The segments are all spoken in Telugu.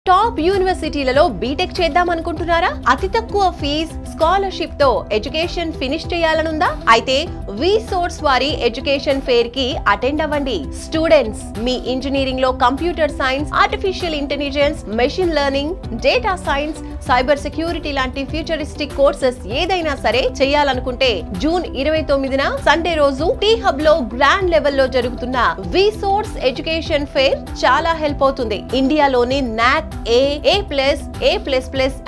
టాప్ యూనివర్సిటీలలో బీటెక్ చేద్దాం అనుకుంటున్నారా? అతి తక్కువ ఫీజ్ స్కాలర్షిప్ తో ఎడ్యుకేషన్ ఫినిష్ చేయాలనుందా? అయితే వి సోర్స్ వారి ఎడ్యుకేషన్ ఫేర్ కి అటెండ్ అవ్వండి. స్టూడెంట్స్ మీ ఇంజనీరింగ్ లో computer science, artificial intelligence, machine learning, data science, cyber security లాంటి ఫ్యూచరిస్టిక్ కోర్సెస్ ఏదైనా సరే చేయాలనుకుంటే జూన్ 29న సండే రోజు టీ హబ్ లో గ్రాండ్ లెవెల్ లో జరుగుతున్న వి సోర్స్ ఎడ్యుకేషన్ ఫేర్ చాలా హెల్ప్ అవుతుంది. ఇండియాలోని నాక్ A++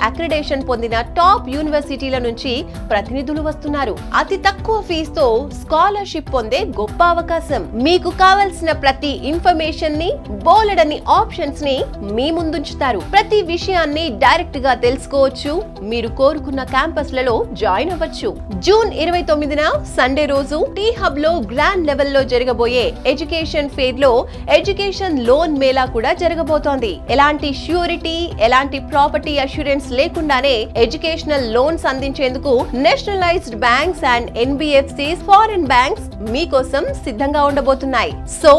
అక్రిడేషన్ పొందిన టాప్ యూనివర్సిటీల నుంచి ప్రతినిధులు వస్తున్నారు. అతి తక్కువ ఫీజుతో స్కాలర్షిప్ పొందే గొప్ప అవకాశం. మీకు కావలసిన ప్రతి ఇన్ఫర్మేషన్ ని, బోలెడన్ని ఆప్షన్స్ ని మీ ముందుంచుతారు. ప్రతి విషయాన్ని డైరెక్ట్ గా తెలుసుకోవచ్చు. మీరు కోరుకున్న క్యాంపస్ లలో జాయిన్ అవ్వచ్చు. జూన్ 29న సండే రోజు టీ హబ్ లో గ్రాండ్ లెవెల్ లో జరగబోయే ఎడ్యుకేషన్ ఫేర్ లో ఎడ్యుకేషన్ లోన్ మేళా కూడా జరగబోతోంది. ఎలాంటి ష్యూరిటీ, ఎలాంటి ప్రాపర్టీ అష్యూరెన్స్ లేకుండానే ఎడ్యుకేషనల్ లోన్స్ అందించేందుకు nationalised banks and NBFCs, foreign banks మీకోసం సిద్ధంగా ఉండబోతున్నాయి. సో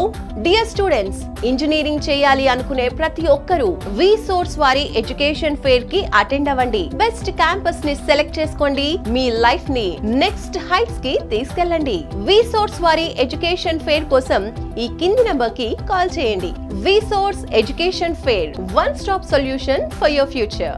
డియర్ స్టూడెంట్స్, ఇంజనీరింగ్ చేయాలి అనుకునే ప్రతి ఒక్కరూ వి సోర్స్ వారి ఎడ్యుకేషన్ ఫేర్ కి అటెండ్ అవ్వండి. బెస్ట్ క్యాంపస్ ని సెలెక్ట్ చేసుకోండి. మీ లైఫ్ ని నెక్స్ట్ హైట్స్ కి తీసుకెళ్ళండి. వి సోర్స్ వారి ఎడ్యుకేషన్ ఫేర్ కోసం ఈ కింది నంబర్ కి కాల్ చేయండి. V source education fair, one stop solution for your future.